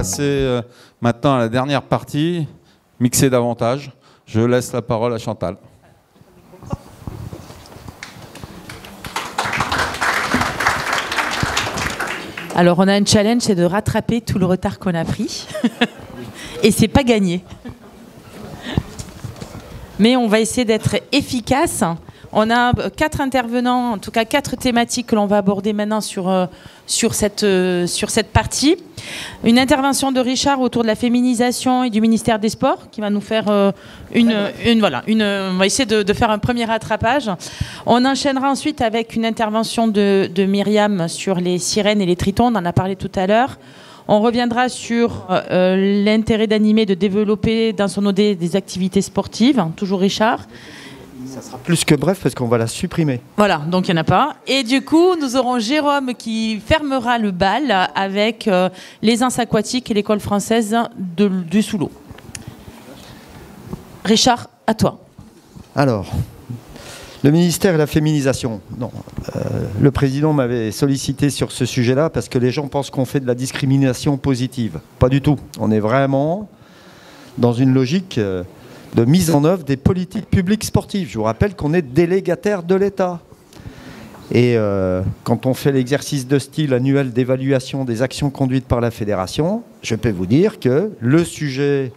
passer maintenant à la dernière partie, mixer davantage. Je laisse la parole à Chantal. Alors, on a un challenge, c'est de rattraper tout le retard qu'on a pris. Et c'est pas gagné. Mais on va essayer d'être efficace. On a 4 intervenants, en tout cas 4 thématiques que l'on va aborder maintenant sur cette partie. Une intervention de Richard autour de la féminisation et du ministère des Sports, qui va nous faire on va essayer de faire un premier rattrapage. On enchaînera ensuite avec une intervention de Myriam sur les sirènes et les tritons, on en a parlé tout à l'heure. On reviendra sur l'intérêt d'animer, de développer dans son OD des activités sportives, toujours Richard. Ça sera plus que bref parce qu'on va la supprimer. Voilà, donc il n'y en a pas. Et du coup, nous aurons Jérôme qui fermera le bal avec les Ans aquatiques et l'école française du Sous-l'eau. Richard, à toi. Alors, le ministère et la féminisation. Non, le président m'avait sollicité sur ce sujet-là parce que les gens pensent qu'on fait de la discrimination positive. Pas du tout. On est vraiment dans une logique de mise en œuvre des politiques publiques sportives. Je vous rappelle qu'on est délégataire de l'État. Et quand on fait l'exercice de style annuel d'évaluation des actions conduites par la fédération, je peux vous dire que le sujet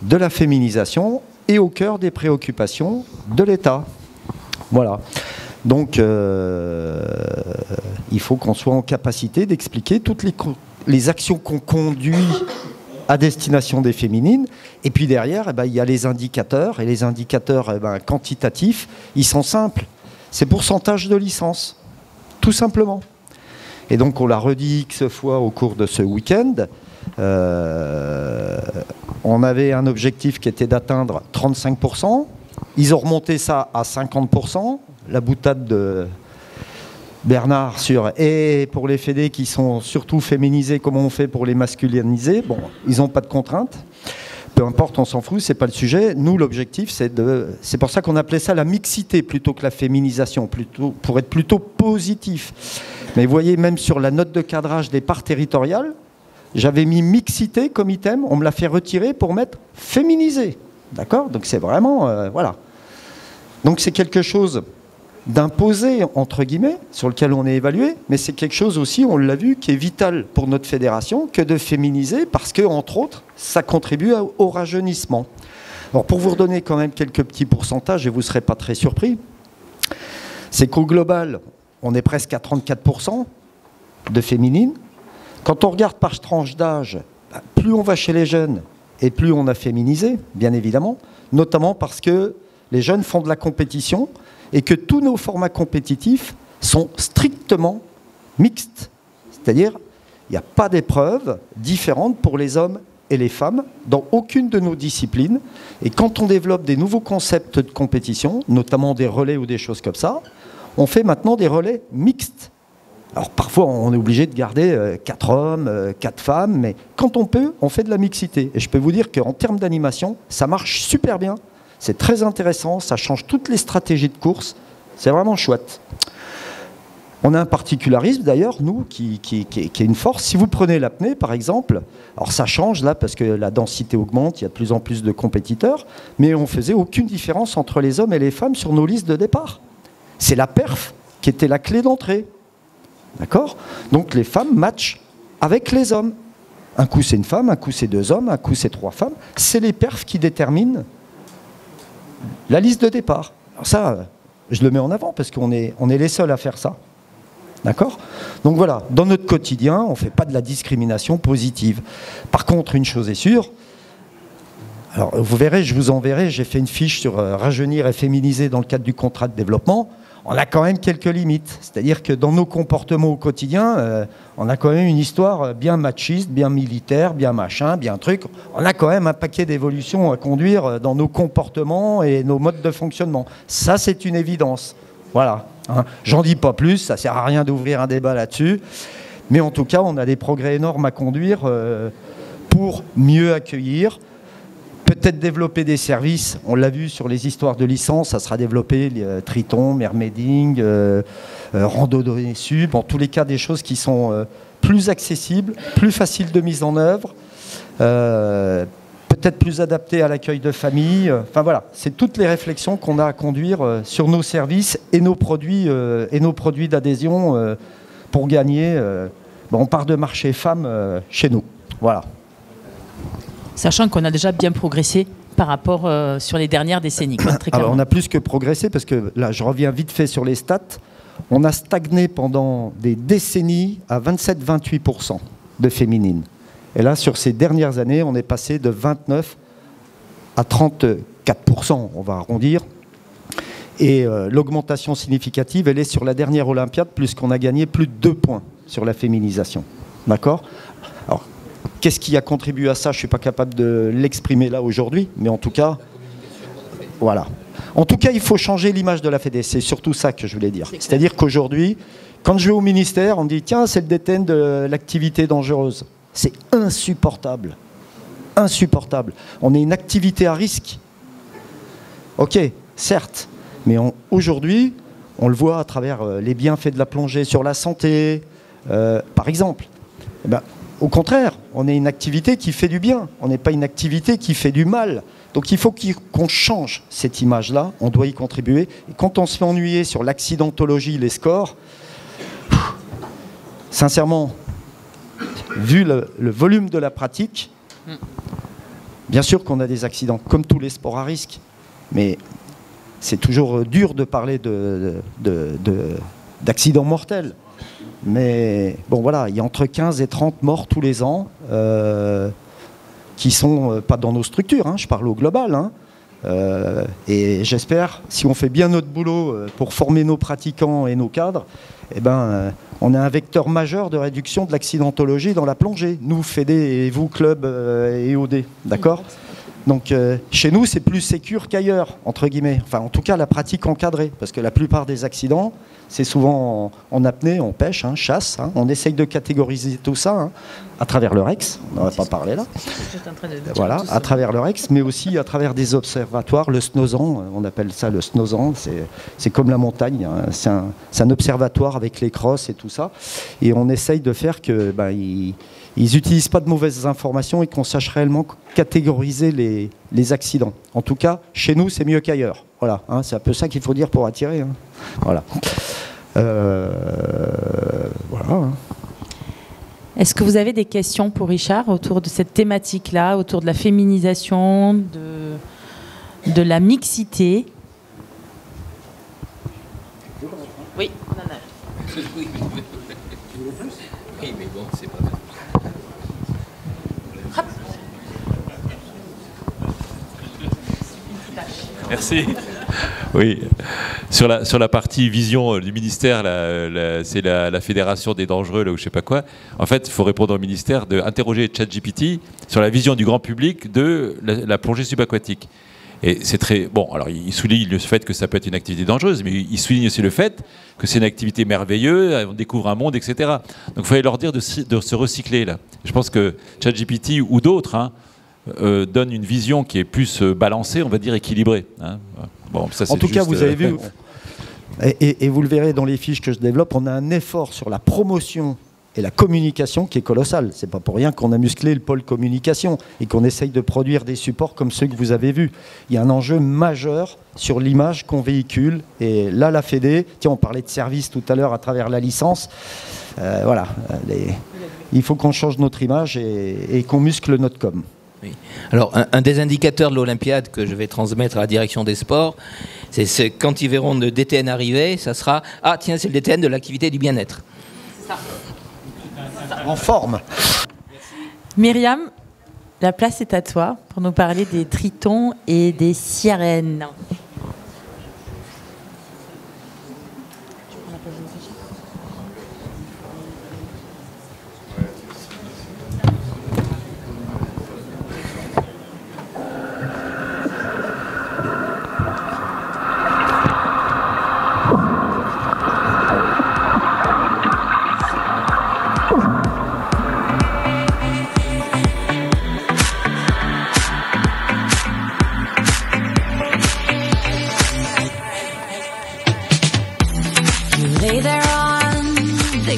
de la féminisation est au cœur des préoccupations de l'État. Voilà. Donc, il faut qu'on soit en capacité d'expliquer toutes les actions qu'on conduit à destination des féminines. Et puis derrière, il y a les indicateurs. Et les indicateurs quantitatifs, ils sont simples. C'est pourcentage de licence, tout simplement. Et donc, on l'a redit X fois au cours de ce week-end. On avait un objectif qui était d'atteindre 35%. Ils ont remonté ça à 50%. La boutade de Bernard sur « et pour les fédés qui sont surtout féminisés, comment on fait pour les masculiniser ?» Bon, ils n'ont pas de contraintes. Peu importe, on s'en fout, c'est pas le sujet. Nous, l'objectif, c'est pour ça qu'on appelait ça la mixité plutôt que la féminisation, pour être plutôt positif. Mais vous voyez, même sur la note de cadrage des parts territoriales, j'avais mis mixité comme item, on me l'a fait retirer pour mettre féminisé. D'accord? Donc c'est vraiment... voilà. Donc c'est quelque chose d'imposé, entre guillemets, sur lequel on est évalué, mais c'est quelque chose aussi, on l'a vu, qui est vital pour notre fédération, que de féminiser, parce que, entre autres, ça contribue au rajeunissement. Alors, pour vous redonner quand même quelques petits pourcentages, et vous ne serez pas très surpris, c'est qu'au global, on est presque à 34% de féminines. Quand on regarde par tranche d'âge, plus on va chez les jeunes, et plus on a féminisé, bien évidemment, notamment parce que les jeunes font de la compétition, et que tous nos formats compétitifs sont strictement mixtes. C'est-à-dire, il n'y a pas d'épreuves différentes pour les hommes et les femmes dans aucune de nos disciplines. Et quand on développe des nouveaux concepts de compétition, notamment des relais ou des choses comme ça, on fait maintenant des relais mixtes. Alors parfois, on est obligé de garder 4 hommes, 4 femmes, mais quand on peut, on fait de la mixité. Et je peux vous dire qu'en termes d'animation, ça marche super bien. C'est très intéressant, ça change toutes les stratégies de course, c'est vraiment chouette. On a un particularisme d'ailleurs, nous, qui est une force. Si vous prenez l'apnée par exemple, alors ça change là parce que la densité augmente, il y a de plus en plus de compétiteurs, mais on ne faisait aucune différence entre les hommes et les femmes sur nos listes de départ. C'est la perf qui était la clé d'entrée. D'accord? Donc les femmes matchent avec les hommes. Un coup c'est une femme, un coup c'est 2 hommes, un coup c'est 3 femmes. C'est les perfs qui déterminent la liste de départ. Alors ça, je le mets en avant parce qu'on est les seuls à faire ça. D'accord? Donc voilà, dans notre quotidien, on ne fait pas de la discrimination positive. Par contre, une chose est sûre, alors vous verrez, je vous enverrai, j'ai fait une fiche sur rajeunir et féminiser dans le cadre du contrat de développement. On a quand même quelques limites. C'est-à-dire que dans nos comportements au quotidien, on a quand même une histoire bien machiste, bien militaire, bien machin, bien truc. On a quand même un paquet d'évolutions à conduire dans nos comportements et nos modes de fonctionnement. Ça, c'est une évidence. Voilà. Hein. J'en dis pas plus, ça sert à rien d'ouvrir un débat là-dessus. Mais en tout cas, on a des progrès énormes à conduire pour mieux accueillir, peut-être développer des services, on l'a vu sur les histoires de licence, ça sera développé, triton, mermaiding, randonnée sub, en tous les cas des choses qui sont plus accessibles, plus faciles de mise en œuvre, peut-être plus adapté à l'accueil de famille. Enfin voilà, c'est toutes les réflexions qu'on a à conduire sur nos services et nos produits d'adhésion pour gagner. On part de marché femmes chez nous. Voilà. Sachant qu'on a déjà bien progressé par rapport sur les dernières décennies. Très Alors on a plus que progressé parce que là, je reviens vite fait sur les stats. On a stagné pendant des décennies à 27-28% de féminines. Et là, sur ces dernières années, on est passé de 29 à 34%, on va arrondir. Et l'augmentation significative, elle est sur la dernière Olympiade, puisqu'on a gagné plus de 2 points sur la féminisation. D'accord ? Alors, qu'est-ce qui a contribué à ça ? Je ne suis pas capable de l'exprimer là aujourd'hui, mais en tout cas, voilà. En tout cas, il faut changer l'image de la Fédé. C'est surtout ça que je voulais dire. C'est-à-dire qu'aujourd'hui, quand je vais au ministère, on me dit « Tiens, c'est le DTN de l'activité dangereuse ». C'est insupportable. Insupportable. On est une activité à risque. Ok, certes. Mais aujourd'hui, on le voit à travers les bienfaits de la plongée sur la santé, par exemple. Eh ben, au contraire, on est une activité qui fait du bien. On n'est pas une activité qui fait du mal. Donc il faut qu'on change cette image-là. On doit y contribuer. Et quand on se fait ennuyer sur l'accidentologie, les scores, sincèrement, vu le volume de la pratique, bien sûr qu'on a des accidents, comme tous les sports à risque. Mais c'est toujours dur de parler d'accidents mortels. Mais bon, voilà, il y a entre 15 et 30 morts tous les ans qui sont pas dans nos structures, hein, je parle au global. Hein. Et j'espère, si on fait bien notre boulot pour former nos pratiquants et nos cadres, eh ben, on est un vecteur majeur de réduction de l'accidentologie dans la plongée. Nous, Fédé, et vous, club et OD, d'accord ? Donc chez nous, c'est plus sécure qu'ailleurs, entre guillemets. Enfin, en tout cas, la pratique encadrée. Parce que la plupart des accidents, c'est souvent en apnée, en pêche, hein, chasse. Hein. On essaye de catégoriser tout ça hein, à travers le REX. On n'en va pas parler là. Voilà, à travers le REX, mais aussi à travers des observatoires. Le SNOSAN, on appelle ça le SNOSAN. C'est comme la montagne. Hein. C'est un observatoire avec les crosses et tout ça. Et on essaye de faire que... Ben, ils n'utilisent pas de mauvaises informations et qu'on sache réellement catégoriser les accidents. En tout cas, chez nous, c'est mieux qu'ailleurs. Voilà, hein, c'est un peu ça qu'il faut dire pour attirer. Hein. Voilà. Voilà. Hein. Est-ce que vous avez des questions pour Richard autour de cette thématique-là, autour de la féminisation, de la mixité ? Oui, on en a. Oui, mais bon, c'est pas... Merci. Oui, sur la partie vision du ministère, c'est la fédération des dangereux, là, ou je sais pas quoi. En fait, il faut répondre au ministère d'interroger ChatGPT sur la vision du grand public de la plongée subaquatique. Et c'est très bon. Alors, il souligne le fait que ça peut être une activité dangereuse, mais il souligne aussi le fait que c'est une activité merveilleuse. On découvre un monde, etc. Donc, il fallait leur dire de se recycler là. Je pense que ChatGPT ou d'autres. Hein, donne une vision qui est plus balancée, on va dire équilibrée. Hein. Bon, ça, en tout cas, vous avez vu, et vous le verrez dans les fiches que je développe, on a un effort sur la promotion et la communication qui est colossal. C'est pas pour rien qu'on a musclé le pôle communication et qu'on essaye de produire des supports comme ceux que vous avez vus. Il y a un enjeu majeur sur l'image qu'on véhicule. Et là, la Fédé, tiens, on parlait de service tout à l'heure à travers la licence. Voilà, il faut qu'on change notre image et qu'on muscle notre com. Oui. Alors, un des indicateurs de l'Olympiade que je vais transmettre à la direction des sports, c'est quand ils verront le DTN arriver, ça sera « Ah, tiens, c'est le DTN de l'activité du bien-être ». En forme. Myriam, la place est à toi pour nous parler des tritons et des sirènes.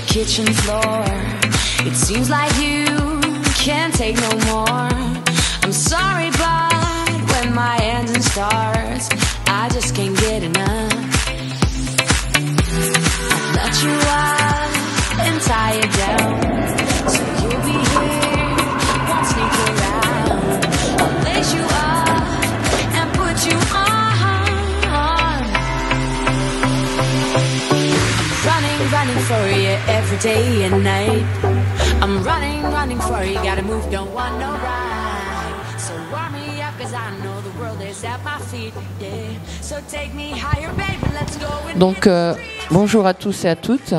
Kitchen floor. It seems like you can't take no more. I'm sorry, but when my engine starts, I just can't get enough. I'll let you out and tie you down, so you'll be here, won't sneak around. I'll lace you up and put you on. Running for you every day and night. I'm running for you, gotta move, don't want no ride. So warm me up, cause I know the world is at my feet, yeah. So take me higher, baby, let's go. Donc, bonjour à tous et à toutes.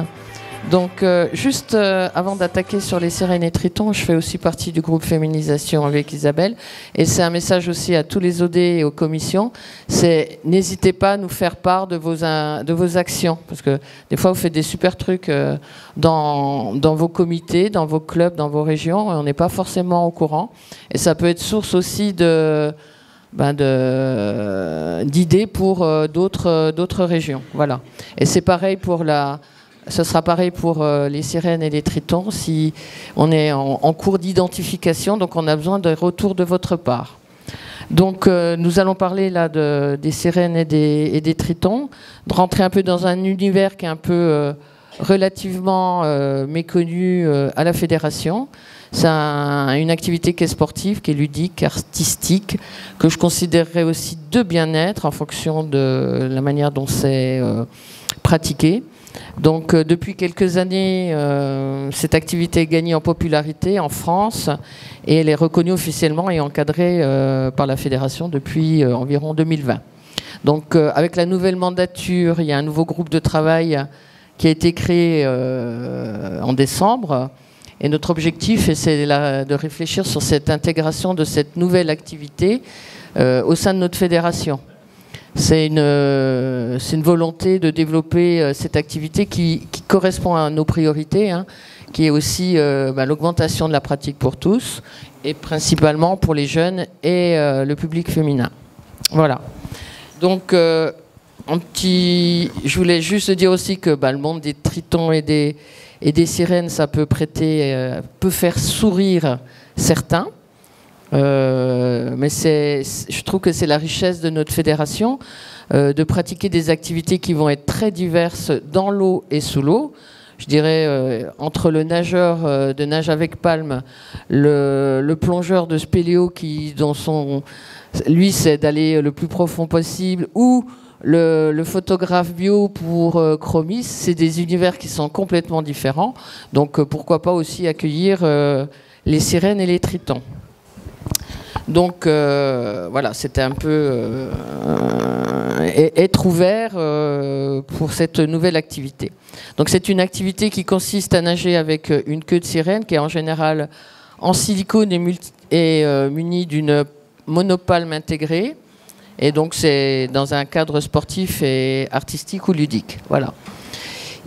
Donc, juste avant d'attaquer sur les sirènes et tritons, je fais aussi partie du groupe Féminisation avec Isabelle. Et c'est un message aussi à tous les OD et aux commissions. C'est n'hésitez pas à nous faire part de vos actions. Parce que des fois, vous faites des super trucs dans vos comités, dans vos clubs, dans vos régions. Et on n'est pas forcément au courant. Et ça peut être source aussi d'idées pour d'autres régions. Voilà. Et c'est pareil pour ce sera pareil pour les sirènes et les tritons si on est en cours d'identification, donc on a besoin de retour de votre part. Donc nous allons parler là des sirènes et des tritons, de rentrer un peu dans un univers qui est un peu relativement méconnu à la fédération. C'est une activité qui est sportive, qui est ludique, artistique, que je considérerais aussi de bien-être en fonction de la manière dont c'est pratiqué. Donc depuis quelques années, cette activité gagne en popularité en France et elle est reconnue officiellement et encadrée par la fédération depuis environ 2020. Donc avec la nouvelle mandature, il y a un nouveau groupe de travail qui a été créé en décembre et notre objectif c'est de réfléchir sur cette intégration de cette nouvelle activité au sein de notre fédération. C'est une volonté de développer cette activité qui correspond à nos priorités, hein, qui est aussi l'augmentation de la pratique pour tous, et principalement pour les jeunes et le public féminin. Voilà. Donc, je voulais juste dire aussi que le monde des tritons et des sirènes, ça peut peut faire sourire certains. Mais je trouve que c'est la richesse de notre fédération de pratiquer des activités qui vont être très diverses dans l'eau et sous l'eau. Je dirais entre le nageur de nage avec palme, le plongeur de spéléo lui c'est d'aller le plus profond possible, ou le photographe bio pour Chromis, c'est des univers qui sont complètement différents. Donc pourquoi pas aussi accueillir les sirènes et les tritons. Donc voilà, c'était un peu être ouvert pour cette nouvelle activité. Donc c'est une activité qui consiste à nager avec une queue de sirène qui est en général en silicone et munie d'une monopalme intégrée. Et donc c'est dans un cadre sportif et artistique ou ludique. Voilà.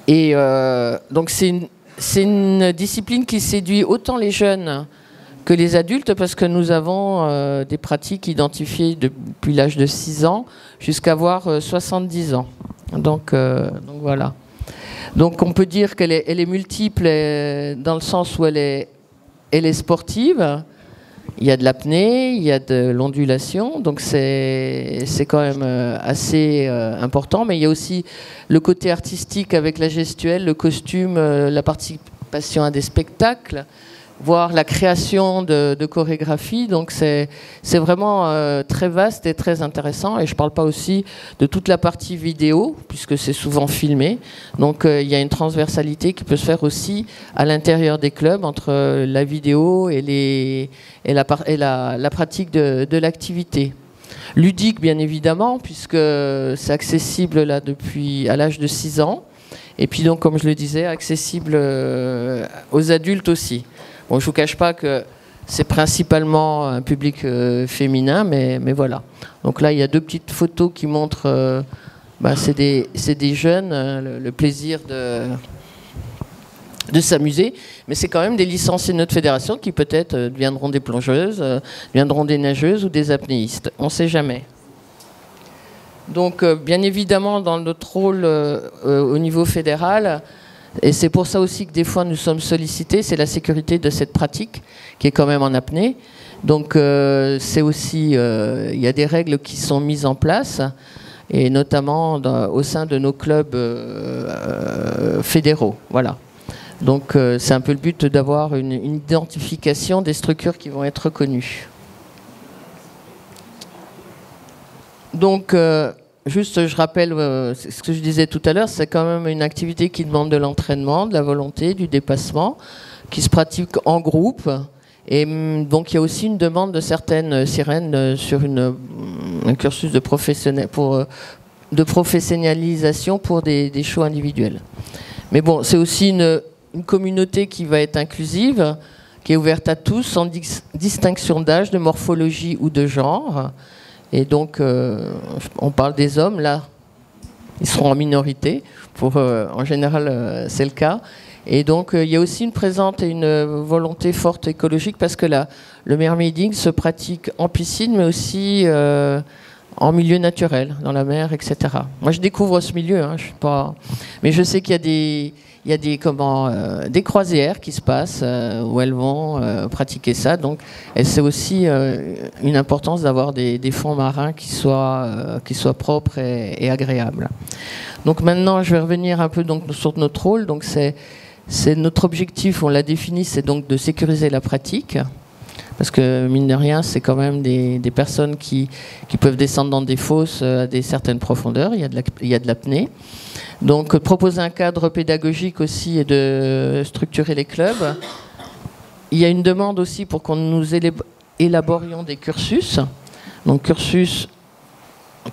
Et donc c'est une discipline qui séduit autant les jeunes que les adultes, parce que nous avons des pratiques identifiées depuis l'âge de 6 ans jusqu'à avoir 70 ans. Donc voilà. Donc on peut dire qu'elle est multiple dans le sens où elle est sportive. Il y a de l'apnée, il y a de l'ondulation, donc c'est quand même assez important. Mais il y a aussi le côté artistique avec la gestuelle, le costume, la participation à des spectacles, voire la création de chorégraphies. Donc c'est vraiment très vaste et très intéressant. Et je ne parle pas aussi de toute la partie vidéo, puisque c'est souvent filmé. Donc il y a une transversalité qui peut se faire aussi à l'intérieur des clubs entre la vidéo et la pratique de l'activité. Ludique, bien évidemment, puisque c'est accessible là depuis à l'âge de 6 ans. Et puis donc, comme je le disais, accessible aux adultes aussi. Bon, je ne vous cache pas que c'est principalement un public féminin, mais voilà. Donc là, il y a 2 petites photos qui montrent, c'est des jeunes, le plaisir de s'amuser, mais c'est quand même des licenciés de notre fédération qui peut-être deviendront des plongeuses, deviendront des nageuses ou des apnéistes. On ne sait jamais. Donc, bien évidemment, dans notre rôle au niveau fédéral, Et c'est pour ça aussi que des fois nous sommes sollicités, c'est la sécurité de cette pratique qui est quand même en apnée. Donc c'est aussi, il y a des règles qui sont mises en place, et notamment au sein de nos clubs fédéraux. Voilà. Donc c'est un peu le but d'avoir une identification des structures qui vont être reconnues. Donc juste, je rappelle ce que je disais tout à l'heure, c'est quand même une activité qui demande de l'entraînement, de la volonté, du dépassement, qui se pratique en groupe. Et donc il y a aussi une demande de certaines sirènes sur un cursus de professionnalisation pour des shows individuels. Mais bon, c'est aussi une communauté qui va être inclusive, qui est ouverte à tous, sans distinction d'âge, de morphologie ou de genre. Et donc, on parle des hommes, là, ils seront en minorité. En général, c'est le cas. Et donc, il y a aussi une présence et une volonté forte écologique, parce que le mermaiding se pratique en piscine, mais aussi en milieu naturel, dans la mer, etc. Moi, je découvre ce milieu, hein, je suis pas... mais je sais qu'il y a des croisières qui se passent où elles vont pratiquer ça. Donc, c'est aussi une importance d'avoir des fonds marins qui soient propres et agréables. Donc maintenant, je vais revenir un peu donc, sur notre rôle. Donc, c'est notre objectif, on l'a défini, c'est donc de sécuriser la pratique. Parce que, mine de rien, c'est quand même des personnes qui peuvent descendre dans des fosses à certaines profondeurs. Il y a de l'apnée. Donc, proposer un cadre pédagogique aussi et de structurer les clubs. Il y a une demande aussi pour qu'on nous élaborions des cursus. Donc, cursus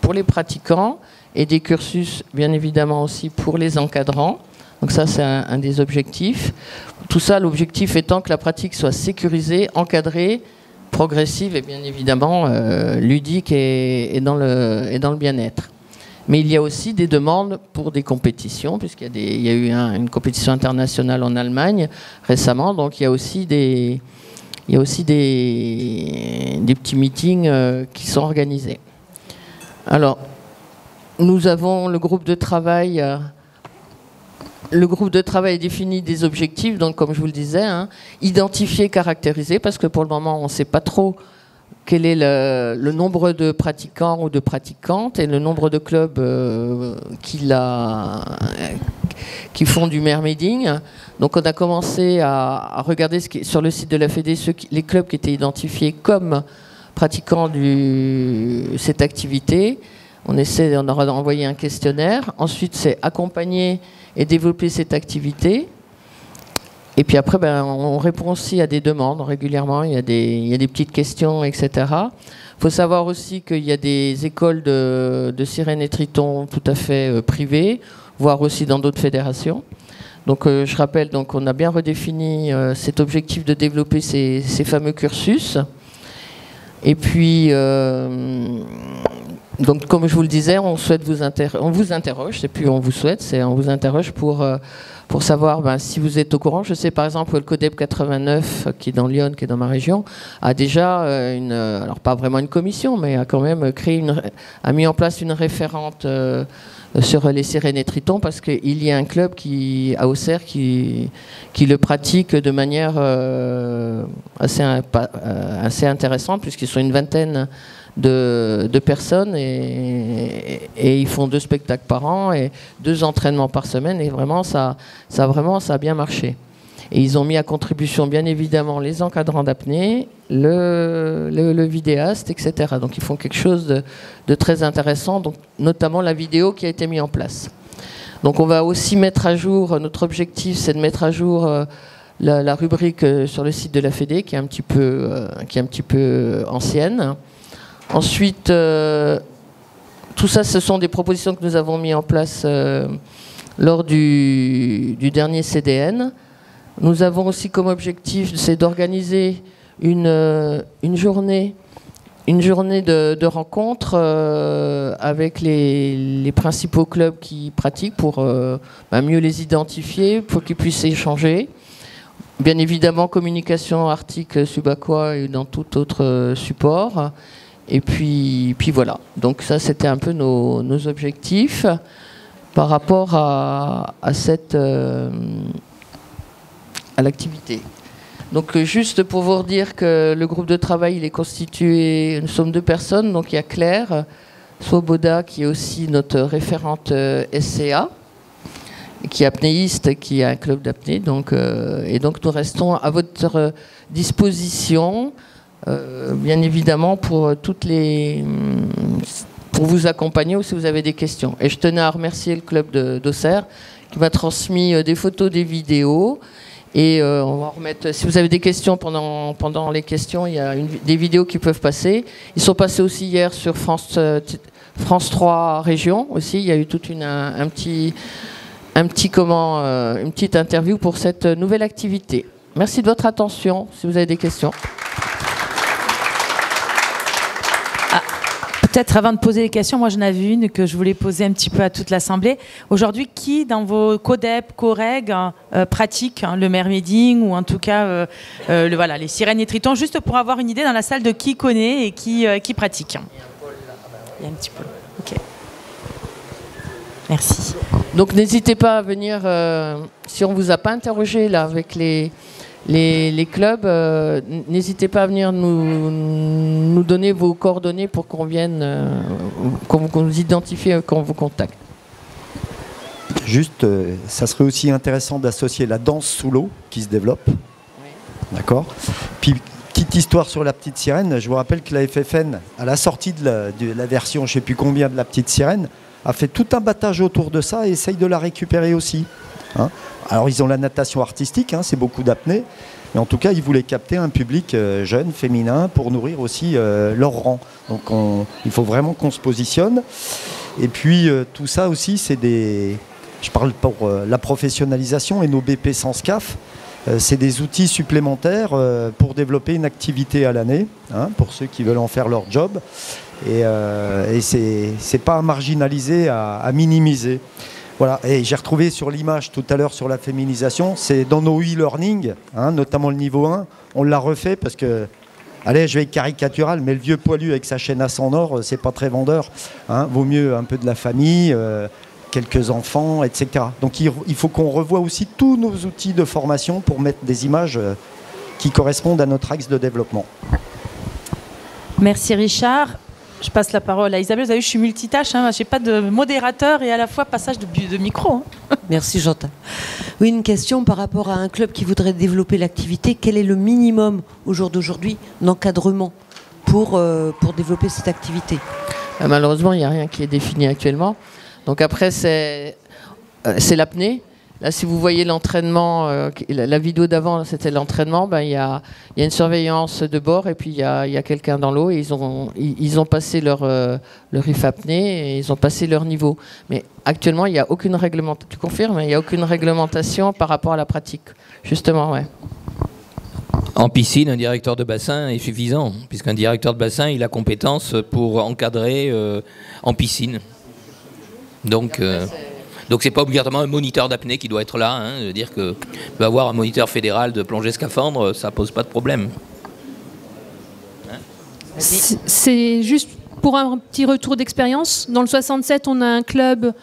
pour les pratiquants et des cursus, bien évidemment, aussi pour les encadrants. Donc ça, c'est un des objectifs. Tout ça, l'objectif étant que la pratique soit sécurisée, encadrée, progressive et bien évidemment ludique et dans le bien-être. Mais il y a aussi des demandes pour des compétitions, puisqu'il y a eu une compétition internationale en Allemagne récemment. Donc il y a aussi des petits meetings qui sont organisés. Alors, nous avons le groupe de travail... Le groupe de travail définit des objectifs, donc comme je vous le disais, hein, identifier, caractériser, parce que pour le moment, on ne sait pas trop quel est le nombre de pratiquants ou de pratiquantes et le nombre de clubs qui font du mermaiding. Donc on a commencé à regarder sur le site de la Fédé les clubs qui étaient identifiés comme pratiquant cette activité. On a envoyé un questionnaire. Ensuite, c'est accompagner et développer cette activité. Et puis après, on répond aussi à des demandes régulièrement. Il y a des petites questions, etc. Il faut savoir aussi qu'il y a des écoles de sirènes et tritons tout à fait privées, voire aussi dans d'autres fédérations. Donc je rappelle, donc, on a bien redéfini cet objectif de développer ces fameux cursus. Et puis... donc, comme je vous le disais, on vous interroge, c'est plus on vous souhaite, c'est on vous interroge pour savoir si vous êtes au courant. Je sais par exemple que le CODEP 89, qui est dans Lyon, qui est dans ma région, a déjà alors pas vraiment une commission, mais a quand même a mis en place une référente sur les sirènes et tritons, parce qu'il y a un club à Auxerre qui le pratique de manière assez intéressante, puisqu'ils sont une vingtaine de personnes et ils font 2 spectacles par an et 2 entraînements par semaine, et vraiment ça a bien marché. Et ils ont mis à contribution bien évidemment les encadrants d'apnée, le vidéaste, etc. Donc ils font quelque chose de très intéressant, donc notamment la vidéo qui a été mise en place. Donc on va aussi mettre à jour, notre objectif c'est de mettre à jour la rubrique sur le site de la Fédé qui est un petit peu ancienne. Ensuite, tout ça, ce sont des propositions que nous avons mises en place lors du dernier CDN. Nous avons aussi comme objectif, c'est d'organiser une journée de rencontres avec les principaux clubs qui pratiquent pour mieux les identifier, pour qu'ils puissent échanger. Bien évidemment, communication arctique, subaquois et dans tout autre support. Et puis voilà. Donc ça, c'était un peu nos objectifs. par rapport à l'activité. Donc juste pour vous redire que le groupe de travail il est constitué, nous sommes 2 personnes, donc il y a Claire Swoboda qui est aussi notre référente SCA, qui est apnéiste, qui a un club d'apnée, et donc nous restons à votre disposition, bien évidemment pour pour vous accompagner ou si vous avez des questions. Et je tenais à remercier le club d'Auxerre qui m'a transmis des photos, des vidéos. Et on va remettre, si vous avez des questions pendant les questions, il y a des vidéos qui peuvent passer. Ils sont passés aussi hier sur France 3 Région aussi. Il y a eu toute une petite interview pour cette nouvelle activité. Merci de votre attention. Si vous avez des questions. Peut-être avant de poser les questions, moi j'en avais une que je voulais poser un petit peu à toute l'Assemblée. Aujourd'hui, qui dans vos CODEP, COREG pratique le mermaiding ou en tout cas les sirènes et tritons, juste pour avoir une idée dans la salle de qui connaît et qui pratique. Il y a un petit peu. Ok. Merci. Donc n'hésitez pas à venir, si on ne vous a pas interrogé là avec les clubs, n'hésitez pas à venir nous donner vos coordonnées pour qu'on vienne, qu'on vous identifie et qu'on vous contacte. Juste, ça serait aussi intéressant d'associer la danse sous l'eau qui se développe. Oui. D'accord. Puis, petite histoire sur la petite sirène. Je vous rappelle que la FFN, à la sortie de la version, je ne sais plus combien, de la petite sirène, a fait tout un battage autour de ça et essaye de la récupérer aussi. Hein. Alors ils ont la natation artistique, c'est beaucoup d'apnée, mais en tout cas ils voulaient capter un public jeune, féminin, pour nourrir aussi leur rang. Donc il faut vraiment qu'on se positionne. Et puis tout ça aussi, je parle pour la professionnalisation et nos BP sans SCAF, c'est des outils supplémentaires pour développer une activité à l'année, pour ceux qui veulent en faire leur job. Et c'est pas à marginaliser, à minimiser. Voilà, et j'ai retrouvé sur l'image tout à l'heure sur la féminisation, c'est dans nos e-learning, notamment le niveau 1, on l'a refait parce que, allez, je vais être caricatural, mais le vieux poilu avec sa chaîne à 100 or, c'est pas très vendeur. Vaut mieux un peu de la famille, quelques enfants, etc. Donc il faut qu'on revoie aussi tous nos outils de formation pour mettre des images qui correspondent à notre axe de développement. Merci Richard. Je passe la parole à Isabelle. Vous avez vu, je suis multitâche. Je n'ai pas de modérateur et à la fois passage de micro. Merci Chantal. Oui, une question par rapport à un club qui voudrait développer l'activité. Quel est le minimum au jour d'aujourd'hui d'encadrement pour développer cette activité? Malheureusement, il n'y a rien qui est défini actuellement. Donc après, c'est l'apnée. Là, si vous voyez l'entraînement, la vidéo d'avant, c'était l'entraînement, il y a une surveillance de bord et puis il y a quelqu'un dans l'eau et ils ont passé leur riff apnée et ils ont passé leur niveau. Mais actuellement, il n'y a aucune réglementation. Tu confirmes? Il n'y a aucune réglementation par rapport à la pratique. Justement, ouais. En piscine, un directeur de bassin est suffisant, puisqu'un directeur de bassin, il a compétence pour encadrer en piscine. Donc c'est pas obligatoirement un moniteur d'apnée qui doit être là. Dire que avoir un moniteur fédéral de plongée scaphandre, ça pose pas de problème. C'est juste pour un petit retour d'expérience. Dans le 67, on a un club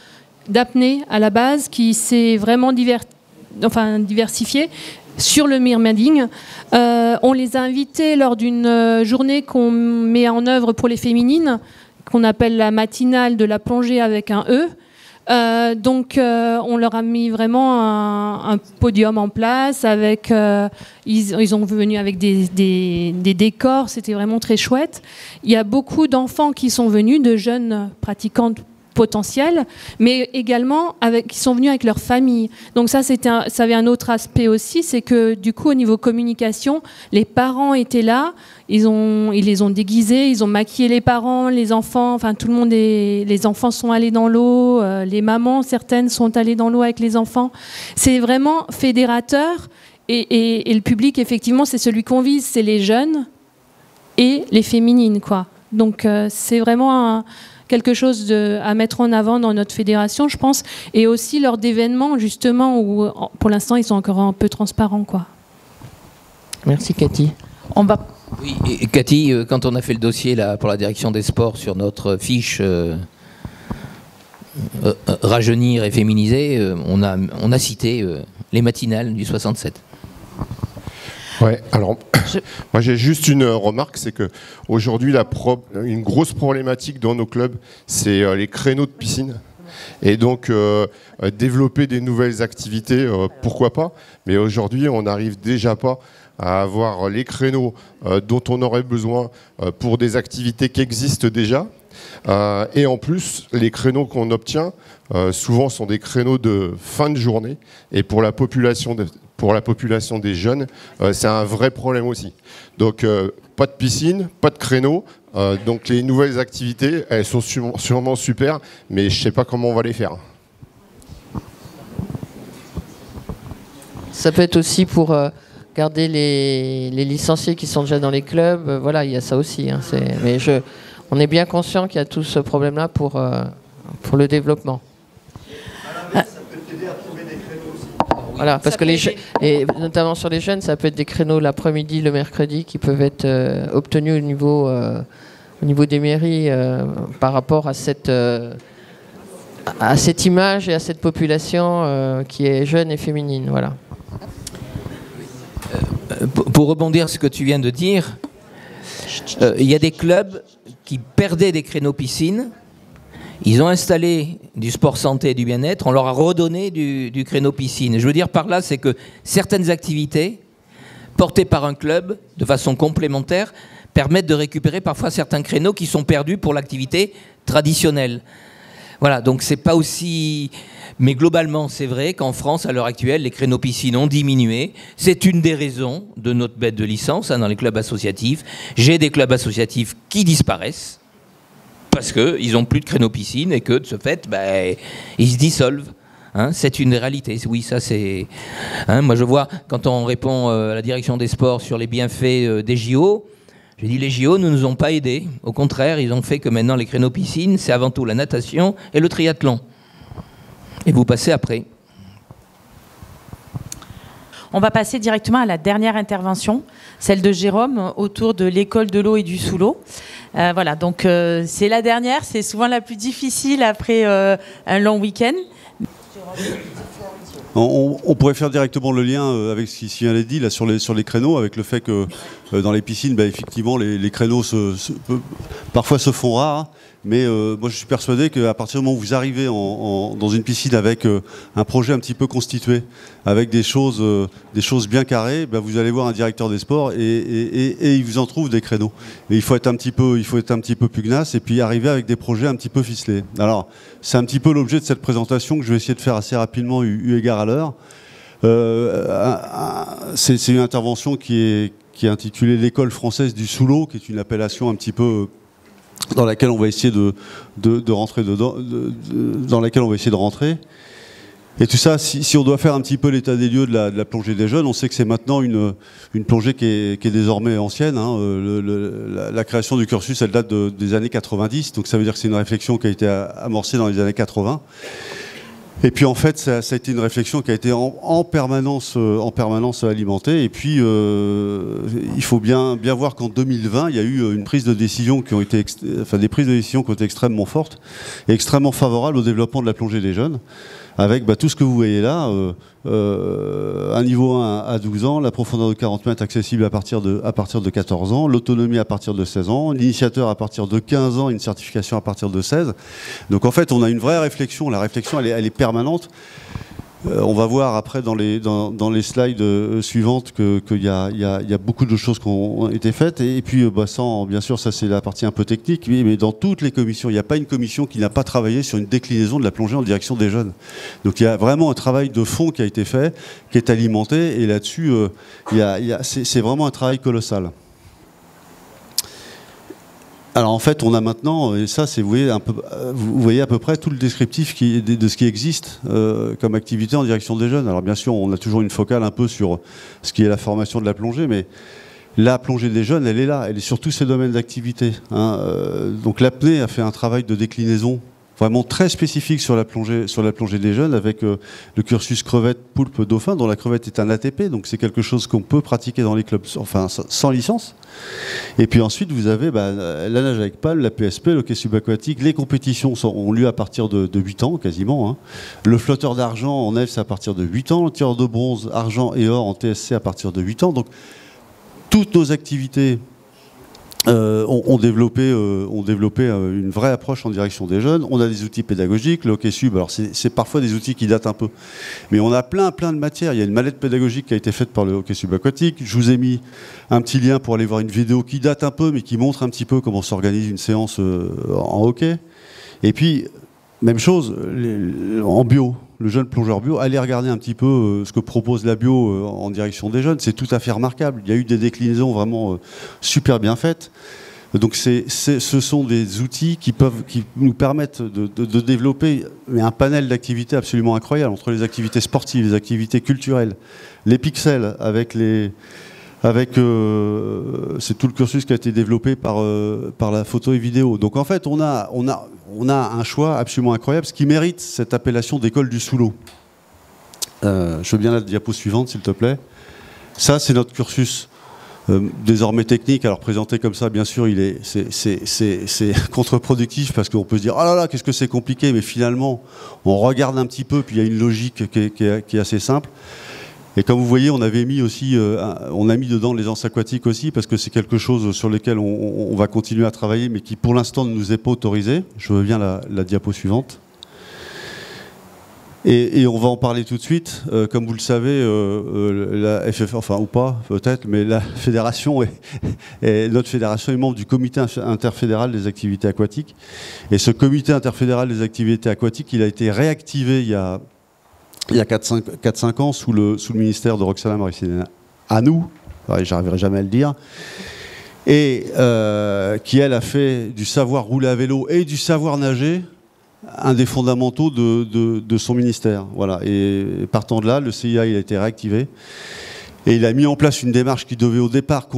d'apnée à la base qui s'est vraiment diversifié sur le mermaiding. On les a invités lors d'une journée qu'on met en œuvre pour les féminines, qu'on appelle la matinale de la plongée avec un E. Donc on leur a mis vraiment un podium en place avec ils ont venu avec des décors, c'était vraiment très chouette. Il y a beaucoup d'enfants qui sont venus, de jeunes pratiquantes potentiels, mais également qui sont venus avec leur famille. Donc ça avait un autre aspect aussi, c'est que du coup au niveau communication, les parents étaient là, ils les ont déguisés, ils ont maquillé les parents, les enfants, enfin tout le monde les enfants sont allés dans l'eau, les mamans certaines sont allées dans l'eau avec les enfants. C'est vraiment fédérateur et le public effectivement c'est celui qu'on vise, c'est les jeunes et les féminines quoi. Donc c'est vraiment quelque chose à mettre en avant dans notre fédération, je pense, et aussi lors d'événements, justement, où pour l'instant, ils sont encore un peu transparents, quoi. Merci, Cathy. Oui, et Cathy, quand on a fait le dossier là, pour la direction des sports sur notre fiche rajeunir et féminiser, on a cité les matinales du 67. Ouais, alors moi j'ai juste une remarque, c'est que aujourd'hui une grosse problématique dans nos clubs, c'est les créneaux de piscine. Et donc développer des nouvelles activités, pourquoi pas, mais aujourd'hui on n'arrive déjà pas à avoir les créneaux dont on aurait besoin pour des activités qui existent déjà. Et en plus, les créneaux qu'on obtient, souvent sont des créneaux de fin de journée. Et pour la population des jeunes, c'est un vrai problème aussi. Donc, pas de piscine, pas de créneaux. Donc, les nouvelles activités, elles sont sûrement super, mais je ne sais pas comment on va les faire. Ça peut être aussi pour garder les licenciés qui sont déjà dans les clubs. Voilà, il y a ça aussi. Hein, mais on est bien conscient qu'il y a tout ce problème-là pour le développement. Voilà, parce que et notamment sur les jeunes, ça peut être des créneaux l'après-midi, le mercredi, qui peuvent être obtenus au niveau des mairies par rapport à cette image et à cette population qui est jeune et féminine. Voilà. Pour rebondir sur ce que tu viens de dire, il y a des clubs qui perdaient des créneaux piscine. Ils ont installé du sport santé et du bien-être, on leur a redonné du créneau piscine. Je veux dire par là, c'est que certaines activités portées par un club de façon complémentaire permettent de récupérer parfois certains créneaux qui sont perdus pour l'activité traditionnelle. Voilà, donc c'est pas aussi... Mais globalement, c'est vrai qu'en France, à l'heure actuelle, les créneaux piscine ont diminué. C'est une des raisons de notre baisse de licence dans les clubs associatifs. J'ai des clubs associatifs qui disparaissent parce qu'ils n'ont plus de créneaux piscine et que, de ce fait, ils se dissolvent. Hein, c'est une réalité. Oui, ça c'est... Hein, moi, je vois, quand on répond à la direction des sports sur les bienfaits des JO, je dis les JO ne nous ont pas aidés. Au contraire, ils ont fait que maintenant, les créneaux piscine, c'est avant tout la natation et le triathlon. Et vous passez après. On va passer directement à la dernière intervention, celle de Jérôme, autour de l'école de l'eau et du sous-l'eau. Voilà, donc c'est la dernière, c'est souvent la plus difficile après un long week-end. On pourrait faire directement le lien avec ce qui vient d'être dit là, sur les créneaux, avec le fait que dans les piscines, effectivement, les créneaux parfois se font rares. Mais moi, je suis persuadé qu'à partir du moment où vous arrivez dans une piscine avec un projet un petit peu constitué, avec des choses bien carrées, vous allez voir un directeur des sports et il vous en trouve des créneaux. Mais il faut être un petit peu pugnace et puis arriver avec des projets un petit peu ficelés. Alors, c'est un petit peu l'objet de cette présentation que je vais essayer de faire assez rapidement, eu égard à l'heure. C'est une intervention qui est intitulée l'école française du sous-l'eau, qui est une appellation un petit peu dans laquelle on va essayer de rentrer dedans, dans laquelle on va essayer de rentrer. Et tout ça, si on doit faire un petit peu l'état des lieux de la plongée des jeunes, on sait que c'est maintenant une plongée qui est désormais ancienne. Hein. La création du cursus, elle date des années 90, donc ça veut dire que c'est une réflexion qui a été amorcée dans les années 80. Et puis en fait, ça a été une réflexion qui a été en permanence alimentée. Et puis, il faut bien voir qu'en 2020, il y a eu une prise de décision des prises de décision qui ont été extrêmement fortes et extrêmement favorables au développement de la plongée des jeunes. Avec tout ce que vous voyez là, un niveau 1 à 12 ans, la profondeur de 40 mètres accessible à partir de 14 ans, l'autonomie à partir de 16 ans, l'initiateur à partir de 15 ans, une certification à partir de 16. Donc en fait, on a une vraie réflexion. La réflexion, elle est permanente. On va voir après dans les slides suivantes qu'il y a beaucoup de choses qui ont été faites. Et puis, bien sûr, ça c'est la partie un peu technique, mais dans toutes les commissions, il n'y a pas une commission qui n'a pas travaillé sur une déclinaison de la plongée en direction des jeunes. Donc il y a vraiment un travail de fond qui a été fait, qui est alimenté, et là-dessus, c'est vraiment un travail colossal. Alors en fait, on a maintenant, et ça, vous voyez à peu près tout le descriptif de ce qui existe comme activité en direction des jeunes. Alors bien sûr, on a toujours une focale un peu sur ce qui est la formation de la plongée, mais la plongée des jeunes, elle est là, elle est sur tous ces domaines d'activité. Hein. Donc l'apnée a fait un travail de déclinaison vraiment très spécifique sur la plongée des jeunes, avec le cursus crevette, poulpe, dauphin, dont la crevette est un ATP, donc c'est quelque chose qu'on peut pratiquer dans les clubs, enfin sans licence. Et puis ensuite, vous avez la nage avec palme, la PSP, le hockey subaquatique. Les compétitions ont lieu à partir de 8 ans, quasiment. Hein. Le flotteur d'argent en nef, c'est à partir de 8 ans. Le tireur de bronze, argent et or en TSC à partir de 8 ans. Donc, toutes nos activités ont développé une vraie approche en direction des jeunes. On a des outils pédagogiques, le hockey sub, alors c'est parfois des outils qui datent un peu, mais on a plein de matières. Il y a une mallette pédagogique qui a été faite par le hockey subaquatique. Je vous ai mis un petit lien pour aller voir une vidéo qui date un peu, mais qui montre un petit peu comment s'organise une séance en hockey. Et puis, même chose, en bio. Le jeune plongeur bio, allez regarder un petit peu ce que propose la bio en direction des jeunes, c'est tout à fait remarquable. Il y a eu des déclinaisons vraiment super bien faites. Donc ce sont des outils qui nous permettent de développer un panel d'activités absolument incroyable, entre les activités sportives, les activités culturelles, les pixels, c'est tout le cursus qui a été développé par la photo et vidéo. Donc en fait, on a un choix absolument incroyable, ce qui mérite cette appellation d'école du sous-l'eau. Je veux bien la diapo suivante, s'il te plaît. Ça, c'est notre cursus désormais technique. Alors présenté comme ça, bien sûr, c'est contre-productif parce qu'on peut se dire « Ah là là, qu'est-ce que c'est compliqué ?» Mais finalement, on regarde un petit peu, puis il y a une logique qui est assez simple. Et comme vous voyez, on a mis dedans les anses aquatiques aussi, parce que c'est quelque chose sur lequel on va continuer à travailler, mais qui pour l'instant ne nous est pas autorisé. Je veux bien la diapo suivante. Et on va en parler tout de suite. Comme vous le savez, la FFF, enfin ou pas, peut-être, mais la fédération notre fédération est membre du comité interfédéral des activités aquatiques. Et ce comité interfédéral des activités aquatiques, il a été réactivé il y a 4-5 ans sous le ministère de Roxana Morissette à nous, j'arriverai jamais à le dire, et qui elle a fait du savoir rouler à vélo et du savoir nager un des fondamentaux de son ministère. Voilà. Et partant de là, le CIA il a été réactivé et il a mis en place une démarche qui devait au départ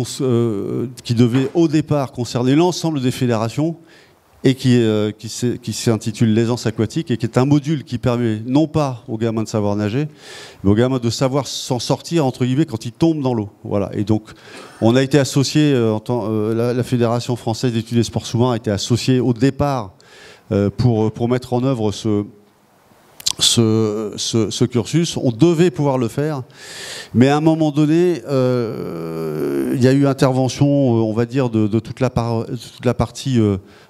concerner l'ensemble des fédérations, et qui s'intitule l'aisance aquatique, et qui est un module qui permet non pas aux gamins de savoir nager, mais aux gamins de savoir s'en sortir, entre guillemets, quand ils tombent dans l'eau. Voilà. Et donc, on a été associé, la Fédération française d'études des sports sous-marins a été associée au départ pour mettre en œuvre ce cursus. On devait pouvoir le faire, mais à un moment donné, il y a eu intervention, on va dire, de toute la partie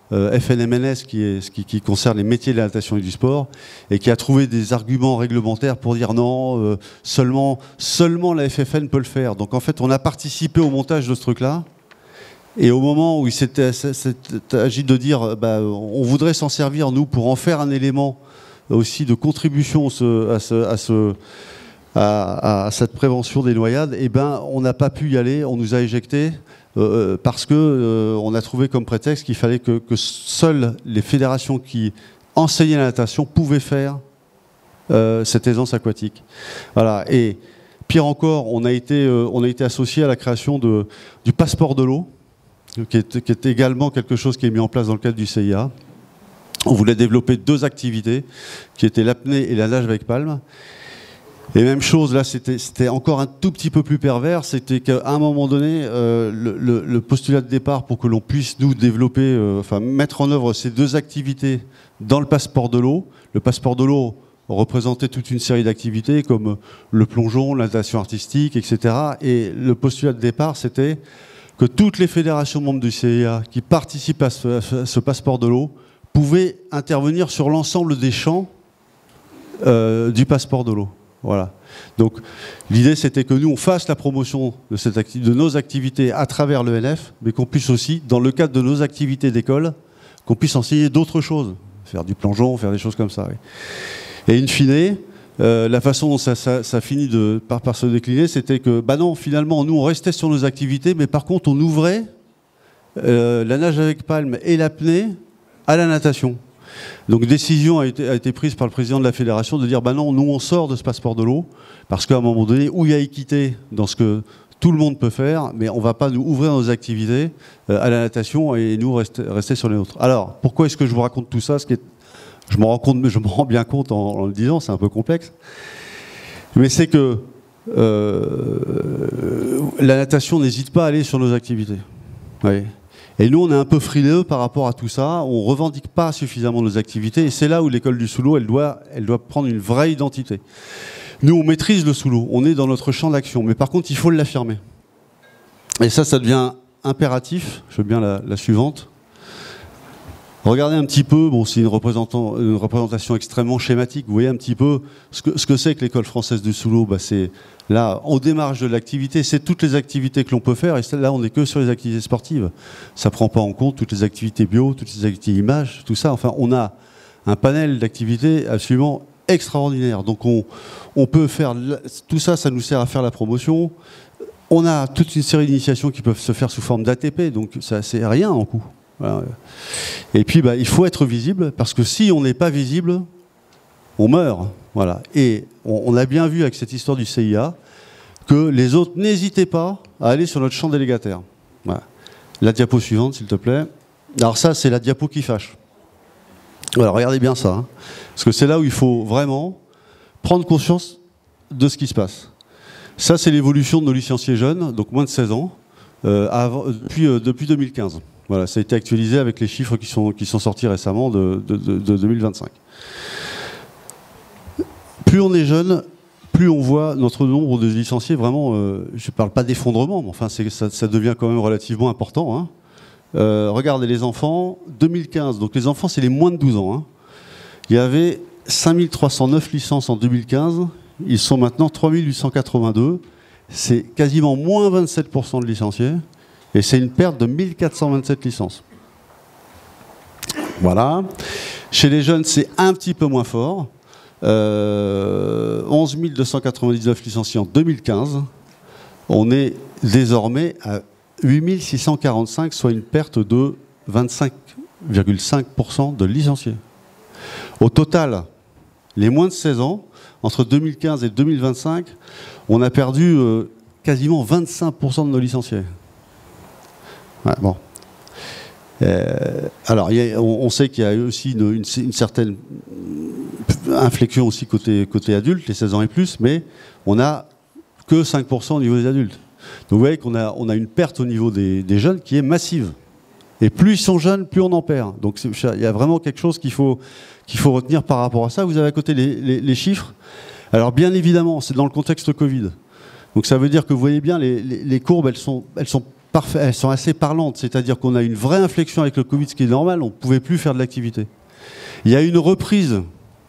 FNMNS, qui concerne les métiers de la natation et du sport, et qui a trouvé des arguments réglementaires pour dire non, seulement la FFN peut le faire. Donc en fait, on a participé au montage de ce truc-là, et au moment où il s'était agi de dire on voudrait s'en servir, nous, pour en faire un élément aussi de contribution à cette prévention des noyades, on n'a pas pu y aller, on nous a éjectés. Parce qu'on a trouvé comme prétexte qu'il fallait que seules les fédérations qui enseignaient la natation pouvaient faire cette aisance aquatique. Voilà. Et pire encore, on a été associé à la création du passeport de l'eau, qui est également quelque chose qui est mis en place dans le cadre du CIA. On voulait développer 2 activités, qui étaient l'apnée et la nage avec palme. Et même chose, là, c'était encore un tout petit peu plus pervers, c'était qu'à un moment donné, le postulat de départ pour que l'on puisse nous développer, mettre en œuvre ces 2 activités dans le passeport de l'eau. Le passeport de l'eau représentait toute une série d'activités comme le plongeon, la natation artistique, etc. Et le postulat de départ, c'était que toutes les fédérations membres du CIA qui participent à ce passeport de l'eau pouvaient intervenir sur l'ensemble des champs du passeport de l'eau. Voilà. Donc l'idée, c'était que nous, on fasse la promotion de nos activités à travers l'ENF, mais qu'on puisse aussi, dans le cadre de nos activités d'école, qu'on puisse enseigner d'autres choses, faire du plongeon, faire des choses comme ça. Oui. Et in fine, la façon dont ça finit par se décliner, c'était que, non, finalement, nous, on restait sur nos activités, mais par contre, on ouvrait la nage avec palme et l'apnée à la natation. Donc décision a été prise par le président de la fédération de dire non, nous on sort de ce passeport de l'eau, parce qu'à un moment donné, où il y a équité dans ce que tout le monde peut faire, mais on ne va pas nous ouvrir nos activités à la natation et nous rester sur les nôtres. Alors, pourquoi est-ce que je vous raconte tout ça? Ce qui est je me rends bien compte en le disant, c'est un peu complexe, mais c'est que la natation n'hésite pas à aller sur nos activités. Oui. Et nous, on est un peu frileux par rapport à tout ça, on ne revendique pas suffisamment nos activités, et c'est là où l'école du sous-l'eau, elle doit prendre une vraie identité. Nous, on maîtrise le sous-l'eau, on est dans notre champ d'action, mais par contre, il faut l'affirmer. Et ça devient impératif. Je veux bien la suivante. Regardez un petit peu, bon, c'est une représentation extrêmement schématique. Vous voyez un petit peu ce que c'est que l'école française du sous-l'eau. C'est là, en démarche de l'activité, c'est toutes les activités que l'on peut faire. Et là, on n'est que sur les activités sportives. Ça ne prend pas en compte toutes les activités bio, toutes les activités images, tout ça. Enfin, on a un panel d'activités absolument extraordinaire. Donc, on peut faire tout ça. Ça nous sert à faire la promotion. On a toute une série d'initiations qui peuvent se faire sous forme d'ATP. Donc, ça, c'est rien en coût. Voilà. Et puis il faut être visible, parce que si on n'est pas visible, on meurt. Voilà. Et on a bien vu avec cette histoire du CIA que les autres n'hésitaient pas à aller sur notre champ délégataire. Voilà. La diapo suivante, s'il te plaît. Alors ça, c'est la diapo qui fâche. Voilà, regardez bien ça, hein, parce que c'est là où il faut vraiment prendre conscience de ce qui se passe. Ça, c'est l'évolution de nos licenciés jeunes, donc moins de 16 ans, depuis 2015. Voilà, ça a été actualisé avec les chiffres qui sont sortis récemment de 2025. Plus on est jeune, plus on voit notre nombre de licenciés vraiment, je ne parle pas d'effondrement, mais enfin ça devient quand même relativement important. Hein. Regardez les enfants, 2015, donc les enfants c'est les moins de 12 ans. Hein. Il y avait 5309 licences en 2015, ils sont maintenant 3882, c'est quasiment moins 27% de licenciés. Et c'est une perte de 1427 licences. Voilà. Chez les jeunes, c'est un petit peu moins fort. 11 299 licenciés en 2015. On est désormais à 8 645, soit une perte de 25,5% de licenciés. Au total, les moins de 16 ans, entre 2015 et 2025, on a perdu quasiment 25% de nos licenciés. Ouais, bon. Alors, on sait qu'il y a aussi une certaine inflexion aussi côté adulte, les 16 ans et plus, mais on n'a que 5% au niveau des adultes. Donc vous voyez qu'on a une perte au niveau des jeunes qui est massive. Et plus ils sont jeunes, plus on en perd. Donc il y a vraiment quelque chose qu'il faut retenir par rapport à ça. Vous avez à côté les chiffres. Alors bien évidemment, c'est dans le contexte Covid. Donc ça veut dire que vous voyez bien, les courbes, elles sont assez parlantes, c'est-à-dire qu'on a une vraie inflexion avec le Covid, ce qui est normal, on ne pouvait plus faire de l'activité. Il y a une reprise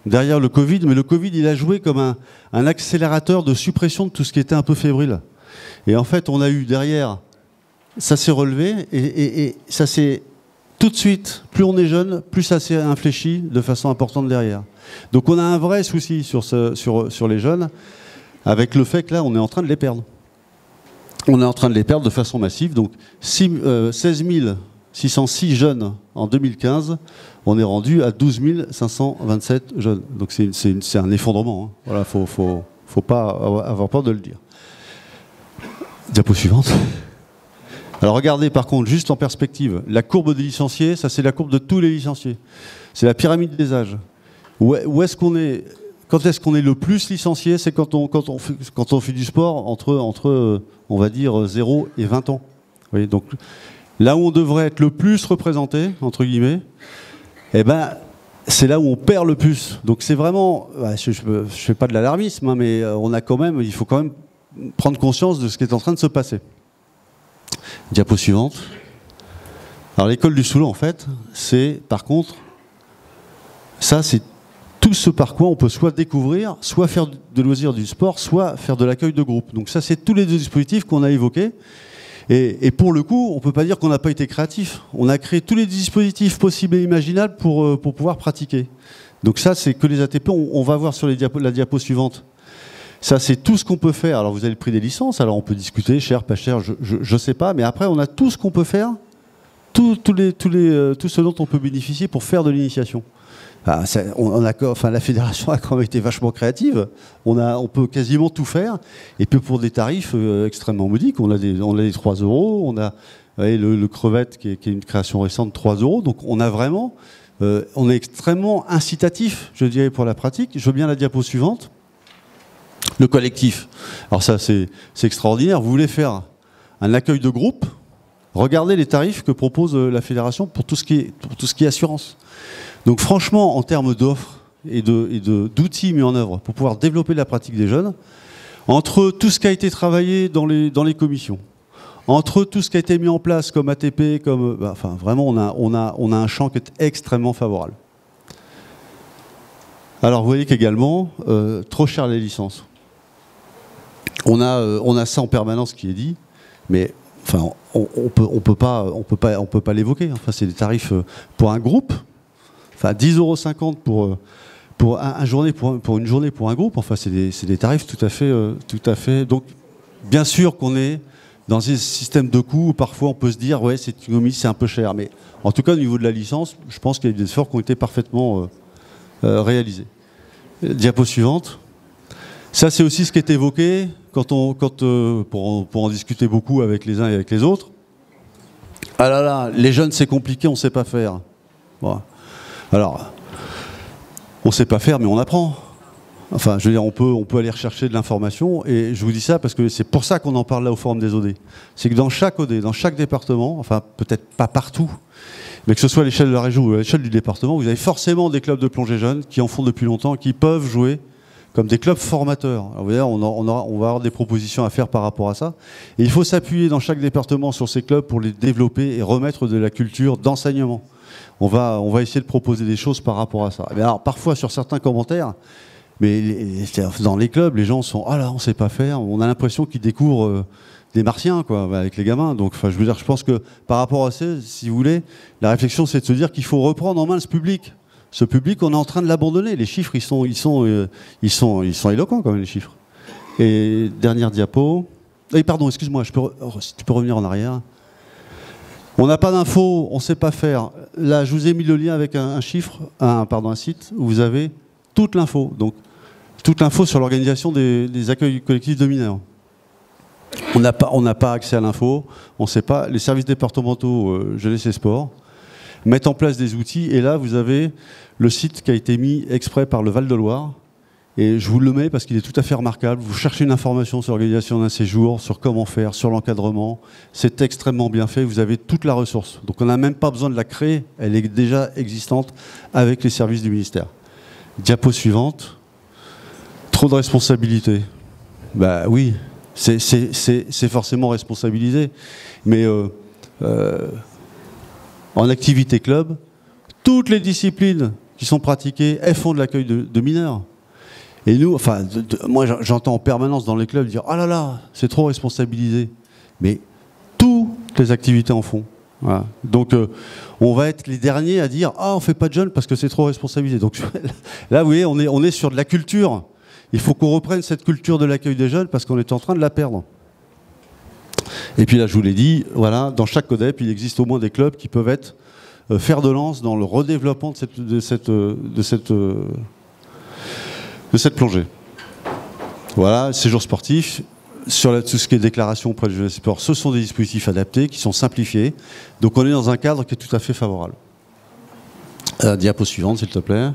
derrière le Covid, mais le Covid, il a joué comme un accélérateur de suppression de tout ce qui était un peu fébrile. Et en fait, on a eu derrière, ça s'est relevé, et ça s'est tout de suite, plus on est jeune, plus ça s'est infléchi de façon importante derrière. Donc on a un vrai souci sur les jeunes, avec le fait que là, on est en train de les perdre. On est en train de les perdre de façon massive. Donc 16 606 jeunes en 2015, on est rendu à 12 527 jeunes. Donc c'est un effondrement. Hein. Voilà, faut pas avoir peur de le dire. Diapo suivante. Alors regardez par contre, juste en perspective, la courbe des licenciés, ça c'est la courbe de tous les licenciés. C'est la pyramide des âges. Où est-ce qu'on est? Quand est-ce qu'on est le plus licencié? C'est quand on fait du sport entre on va dire 0 et 20 ans. Vous voyez, donc là où on devrait être le plus représenté, entre guillemets, eh ben, c'est là où on perd le plus. Donc c'est vraiment, je ne fais pas de l'alarmisme, hein, mais il faut quand même prendre conscience de ce qui est en train de se passer. Diapo suivante. Alors l'école du sous-l'eau, en fait, c'est par contre, ça c'est tout ce par quoi on peut soit découvrir, soit faire de loisirs du sport, soit faire de l'accueil de groupe. Donc ça, c'est tous les deux dispositifs qu'on a évoqués. Et pour le coup, on ne peut pas dire qu'on n'a pas été créatif. On a créé tous les dispositifs possibles et imaginables pour pouvoir pratiquer. Donc ça, c'est que les ATP. On va voir sur la diapo suivante. Ça, c'est tout ce qu'on peut faire. Alors vous avez le prix des licences. Alors on peut discuter, cher, pas cher, je ne sais pas. Mais après, on a tout ce qu'on peut faire, tout ce dont on peut bénéficier pour faire de l'initiation. La fédération a quand même été vachement créative. On peut quasiment tout faire. Et puis pour des tarifs extrêmement modiques, on a des 3 €. On a le crevette qui est une création récente, 3 €. Donc on a vraiment on est extrêmement incitatif, je dirais, pour la pratique. Je veux bien la diapo suivante. Le collectif. Alors ça, c'est extraordinaire. Vous voulez faire un accueil de groupe, regardez les tarifs que propose la fédération pour tout ce qui est assurance. Donc franchement, en termes d'offres et d'outils mis en œuvre pour pouvoir développer la pratique des jeunes, entre tout ce qui a été travaillé dans les commissions, entre tout ce qui a été mis en place comme ATP, enfin vraiment on a un champ qui est extrêmement favorable. Alors vous voyez qu'également, trop cher les licences. On a ça en permanence qui est dit, mais enfin on peut pas l'évoquer. Enfin c'est des tarifs pour un groupe, enfin 10,50 € pour une journée pour un groupe. Enfin c'est des tarifs tout à fait. Donc bien sûr qu'on est dans ces systèmes de coûts où parfois on peut se dire ouais c'est un peu cher, mais en tout cas au niveau de la licence, je pense qu'il y a des efforts qui ont été parfaitement réalisés. Diapo suivante. Ça c'est aussi ce qui est évoqué pour en discuter beaucoup avec les uns et avec les autres. Ah là là, les jeunes c'est compliqué, on ne sait pas faire. Bon. Alors, on ne sait pas faire mais on apprend. Enfin, je veux dire, on peut aller rechercher de l'information, et je vous dis ça parce que c'est pour ça qu'on en parle là au Forum des OD. C'est que dans chaque OD, dans chaque département, enfin peut-être pas partout, mais que ce soit à l'échelle de la région ou à l'échelle du département, vous avez forcément des clubs de plongée jeunes qui en font depuis longtemps, qui peuvent jouer comme des clubs formateurs. Alors, vous voyez, on va avoir des propositions à faire par rapport à ça. Et il faut s'appuyer dans chaque département sur ces clubs pour les développer et remettre de la culture d'enseignement. On va essayer de proposer des choses par rapport à ça. Mais alors, parfois, sur certains commentaires, mais dans les clubs, les gens sont « Ah là, on ne sait pas faire ». On a l'impression qu'ils découvrent des martiens, quoi, avec les gamins. Donc, enfin, je veux dire, je pense que par rapport à ça, si vous voulez, la réflexion, c'est de se dire qu'il faut reprendre en main ce public. Ce public, on est en train de l'abandonner. Les chiffres, ils sont éloquents, quand même, les chiffres. Et dernière diapo. Pardon, excuse-moi, si tu peux revenir en arrière. On n'a pas d'infos, on ne sait pas faire. Là, je vous ai mis le lien avec un site où vous avez toute l'info. Donc, toute l'info sur l'organisation des accueils collectifs de mineurs. On n'a pas accès à l'info, on ne sait pas. Les services départementaux jeunesse et sport mettent en place des outils, et là vous avez le site qui a été mis exprès par le Val-de-Loire, et je vous le mets parce qu'il est tout à fait remarquable. Vous cherchez une information sur l'organisation d'un séjour, sur comment faire, sur l'encadrement, c'est extrêmement bien fait, vous avez toute la ressource. Donc on n'a même pas besoin de la créer, elle est déjà existante avec les services du ministère. Diapo suivante. Trop de responsabilités. Bah oui, c'est forcément responsabilisé. Mais en activité club, toutes les disciplines qui sont pratiquées, elles font de l'accueil de mineurs. Et nous, enfin, moi j'entends en permanence dans les clubs dire « Ah là là, c'est trop responsabilisé ». Mais toutes les activités en font. Voilà. Donc on va être les derniers à dire « Ah, on fait pas de jeunes parce que c'est trop responsabilisé ». Donc là, vous voyez, on est sur de la culture. Il faut qu'on reprenne cette culture de l'accueil des jeunes parce qu'on est en train de la perdre. Et puis là, je vous l'ai dit, voilà, dans chaque CODEP, il existe au moins des clubs qui peuvent être fer de lance dans le redéveloppement de cette plongée. Voilà, séjour sportif. Sur tout ce qui est déclaration auprès du jeunesse et sport, ce sont des dispositifs adaptés qui sont simplifiés. Donc on est dans un cadre qui est tout à fait favorable. Diapo suivante, s'il te plaît.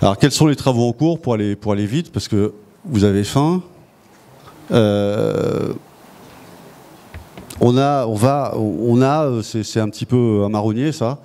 Alors quels sont les travaux en cours pour aller vite, parce que vous avez faim. C'est un petit peu un marronnier ça.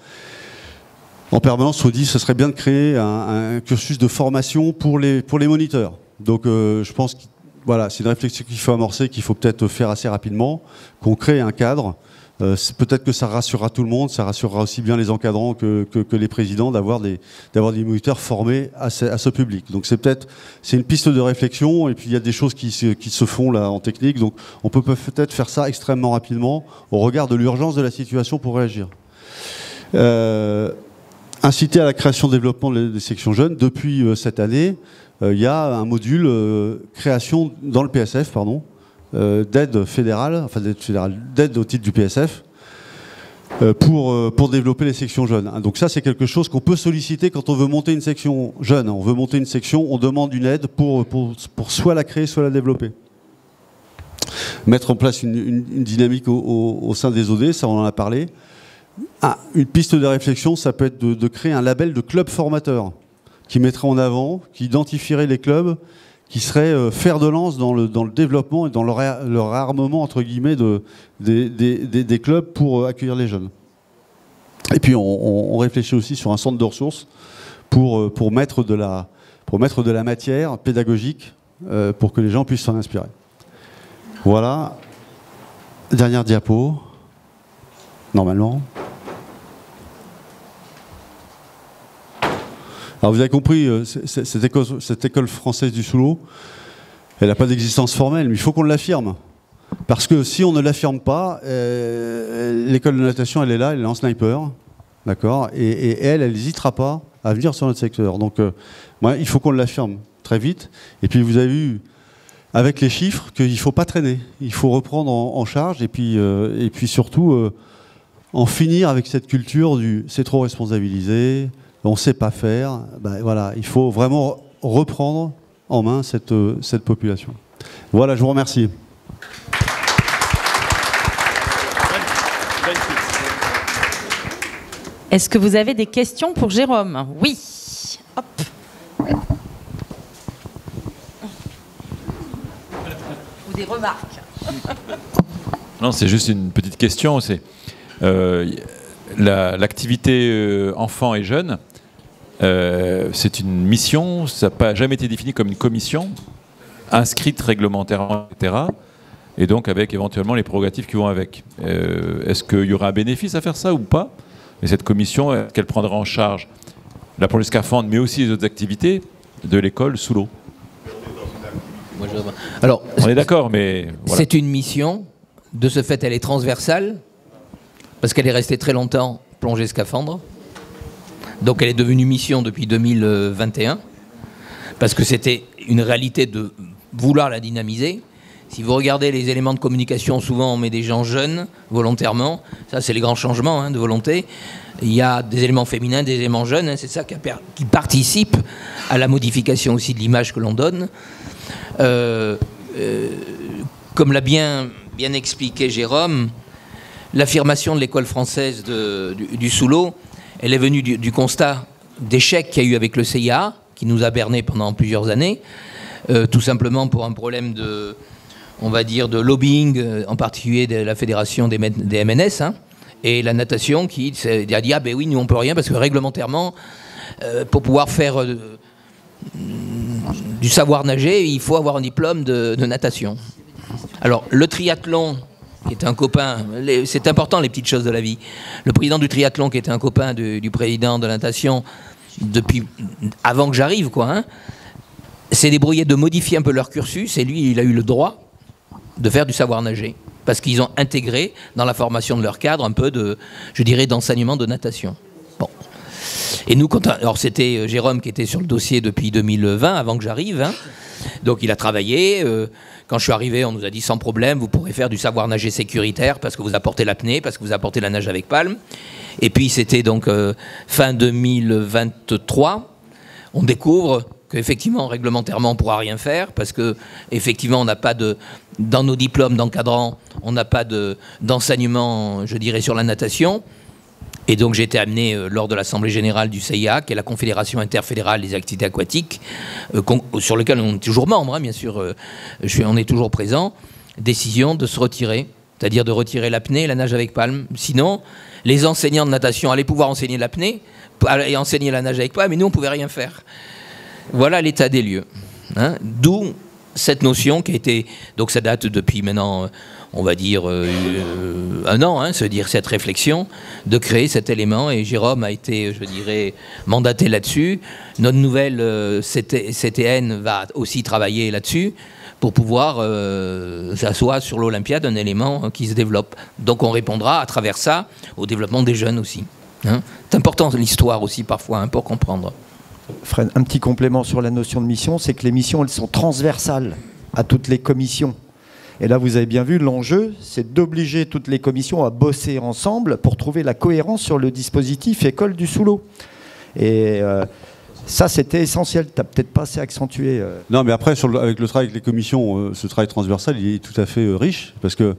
En permanence, on dit que ce serait bien de créer un cursus de formation pour les moniteurs. Donc je pense que voilà, c'est une réflexion qu'il faut amorcer, qu'il faut peut-être faire assez rapidement, qu'on crée un cadre. Peut-être que ça rassurera tout le monde, ça rassurera aussi bien les encadrants que les présidents d'avoir des moniteurs formés à ce public. Donc c'est une piste de réflexion, et puis il y a des choses qui se font là en technique. Donc on peut peut-être faire ça extrêmement rapidement au regard de l'urgence de la situation pour réagir. Inciter à la création-développement des sections jeunes. Depuis cette année, il y a un module création dans le PSF, pardon, d'aide fédérale, enfin d'aide au titre du PSF, pour développer les sections jeunes. Donc ça, c'est quelque chose qu'on peut solliciter quand on veut monter une section jeune. On veut monter une section, on demande une aide pour soit la créer, soit la développer. Mettre en place une dynamique au sein des OD, ça on en a parlé. une piste de réflexion, ça peut être de créer un label de club formateur qui mettrait en avant, qui identifierait les clubs, qui seraient fer de lance dans le développement et dans leur armement, entre guillemets, des clubs pour accueillir les jeunes. Et puis on réfléchit aussi sur un centre de ressources pour mettre de la matière pédagogique pour que les gens puissent s'en inspirer. Voilà. Dernière diapo. Normalement. Alors vous avez compris, cette école française du sous-l'eau, elle n'a pas d'existence formelle, mais il faut qu'on l'affirme. Parce que si on ne l'affirme pas, l'école de natation, elle est là, elle est en sniper, d'accord, et elle n'hésitera pas à venir sur notre secteur. Donc il faut qu'on l'affirme très vite. Et puis vous avez vu, avec les chiffres, qu'il ne faut pas traîner. Il faut reprendre en charge et puis surtout en finir avec cette culture du « c'est trop responsabilisé », on ne sait pas faire. Ben, voilà, il faut vraiment reprendre en main cette population. Voilà, je vous remercie. Est-ce que vous avez des questions pour Jérôme? Oui. Hop. Ou des remarques? Non, c'est juste une petite question. C'est l'activité enfants et jeunes. C'est une mission, ça n'a pas jamais été défini comme une commission, inscrite réglementairement, etc. Et donc avec éventuellement les prérogatives qui vont avec. Est-ce qu'il y aura un bénéfice à faire ça ou pas? Et cette commission, qu'elle prendra en charge la projet scaphandre, mais aussi les autres activités de l'école sous l'eau? Alors, on est d'accord, mais voilà. C'est une mission. De ce fait, elle est transversale parce qu'elle est restée très longtemps plongée scaphandre. Donc elle est devenue mission depuis 2021, parce que c'était une réalité de vouloir la dynamiser. Si vous regardez les éléments de communication, souvent on met des gens jeunes, volontairement. Ça, c'est les grands changements de volonté. Il y a des éléments féminins, des éléments jeunes. C'est ça qui participe à la modification aussi de l'image que l'on donne. Comme l'a bien expliqué Jérôme, l'affirmation de l'école française du sous-l'eau, elle est venue du constat d'échec qu'il y a eu avec le CIA, qui nous a berné pendant plusieurs années, tout simplement pour un problème de lobbying, en particulier de la fédération des MNS, et la natation qui a dit « Ah ben oui, nous on peut rien, parce que réglementairement, pour pouvoir faire du savoir nager, il faut avoir un diplôme de natation. » Alors, le triathlon, qui était un copain, c'est important les petites choses de la vie. Le président du triathlon, qui était un copain du président de la natation depuis avant que j'arrive, s'est débrouillé de modifier un peu leur cursus, et lui, il a eu le droit de faire du savoir nager, parce qu'ils ont intégré dans la formation de leur cadre un peu d'enseignement de natation. Bon. Et nous, alors c'était Jérôme qui était sur le dossier depuis 2020, avant que j'arrive, donc il a travaillé. Quand je suis arrivé, on nous a dit sans problème, vous pourrez faire du savoir nager sécuritaire parce que vous apportez l'apnée, parce que vous apportez la nage avec palme. Et puis c'était donc fin 2023, on découvre qu'effectivement, réglementairement, on ne pourra rien faire parce qu'effectivement, on n'a pas dans nos diplômes d'encadrant, on n'a pas d'enseignement, je dirais, sur la natation. Et donc j'ai été amené lors de l'Assemblée Générale du CIA, qui est la Confédération Interfédérale des Activités Aquatiques, sur lequel on est toujours membre, bien sûr, on est toujours présent, décision de se retirer, c'est-à-dire de retirer l'apnée et la nage avec palme. Sinon, les enseignants de natation allaient pouvoir enseigner l'apnée et enseigner la nage avec palme, mais nous on ne pouvait rien faire. Voilà l'état des lieux. D'où cette notion qui a été, donc ça date depuis maintenant, on va dire un an, se dire cette réflexion, de créer cet élément, et Jérôme a été, je dirais, mandaté là-dessus. Notre nouvelle CTN va aussi travailler là-dessus pour pouvoir s'asseoir sur l'Olympiade un élément qui se développe. Donc on répondra à travers ça au développement des jeunes aussi. C'est important l'histoire aussi parfois pour comprendre. Fred, un petit complément sur la notion de mission, c'est que les missions, elles sont transversales à toutes les commissions. Et là, vous avez bien vu, l'enjeu, c'est d'obliger toutes les commissions à bosser ensemble pour trouver la cohérence sur le dispositif école du sous-l'eau. Et ça, c'était essentiel. Tu n'as peut-être pas assez accentué. Non, mais après, avec le travail avec les commissions, ce travail transversal, il est tout à fait riche, parce que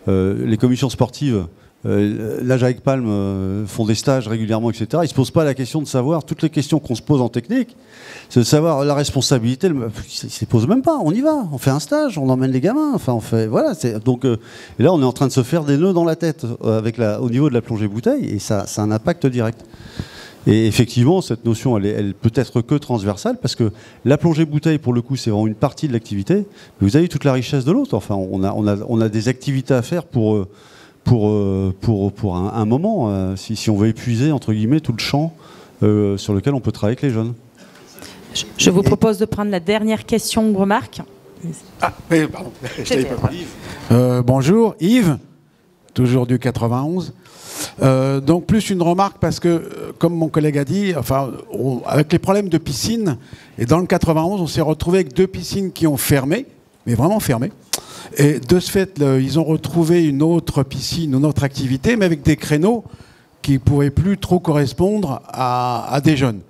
les commissions sportives, l'âge avec Palm font des stages régulièrement, etc. Ils ne se posent pas la question de savoir, toutes les questions qu'on se pose en technique, c'est de savoir la responsabilité, ils ne se posent même pas, on y va, on fait un stage, on emmène les gamins, enfin on fait, voilà. Donc, et là on est en train de se faire des nœuds dans la tête au niveau de la plongée bouteille, et ça a un impact direct. Et effectivement, cette notion, elle peut être que transversale, parce que la plongée bouteille, pour le coup, c'est vraiment une partie de l'activité, mais vous avez toute la richesse de l'autre. Enfin, on a des activités à faire pour un moment, si on veut épuiser, entre guillemets, tout le champ sur lequel on peut travailler avec les jeunes. Je vous propose de prendre la dernière question ou remarque. Ah, oui, pardon. Bonjour, Yves, toujours du 91. Donc plus une remarque parce que, comme mon collègue a dit, enfin, avec les problèmes de piscine, et dans le 91, on s'est retrouvé avec 2 piscines qui ont fermé, mais vraiment fermé. Et de ce fait, ils ont retrouvé une autre piscine, une autre activité, mais avec des créneaux qui ne pouvaient plus trop correspondre à des jeunes.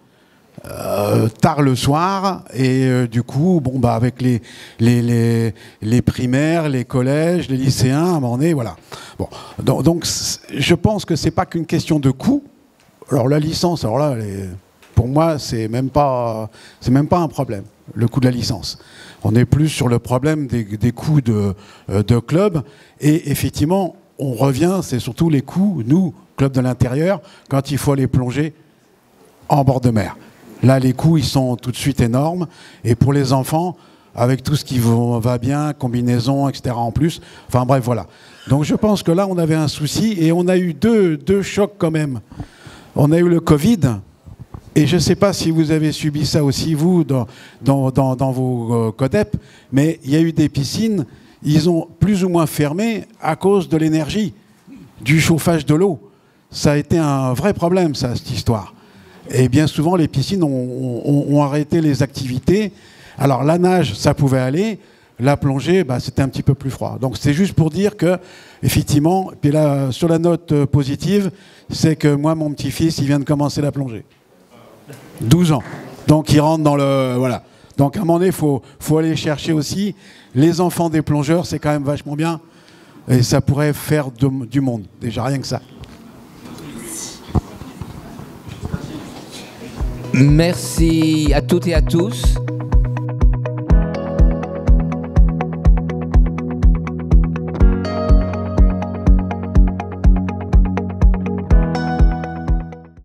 Tard le soir, et du coup, bon, bah, avec les primaires, les collèges, les lycéens, à un moment donné, voilà. Bon, donc je pense que c'est pas qu'une question de coût. Alors la licence, alors là, pour moi, c'est même pas un problème, le coût de la licence. On est plus sur le problème des coûts de club, et effectivement, on revient, c'est surtout les coûts, nous, club de l'intérieur, quand il faut aller plonger en bord de mer. Là, les coûts, ils sont tout de suite énormes. Et pour les enfants, avec tout ce qui va bien, combinaison, etc. en plus. Enfin bref, voilà. Donc je pense que là, on avait un souci. Et on a eu deux chocs quand même. On a eu le Covid. Et je ne sais pas si vous avez subi ça aussi, vous, dans vos CODEP. Mais il y a eu des piscines, ils ont plus ou moins fermé à cause de l'énergie, du chauffage de l'eau. Ça a été un vrai problème, ça, cette histoire. Et bien souvent, les piscines ont arrêté les activités. Alors, la nage, ça pouvait aller. La plongée, bah, c'était un petit peu plus froid. Donc, c'est juste pour dire que, effectivement, puis là, sur la note positive, c'est que moi, mon petit-fils, il vient de commencer la plongée. 12 ans. Donc, il rentre dans le... Voilà. Donc, à un moment donné, il faut aller chercher aussi. Les enfants des plongeurs, c'est quand même vachement bien. Et ça pourrait faire du monde. Déjà, rien que ça. Merci à toutes et à tous.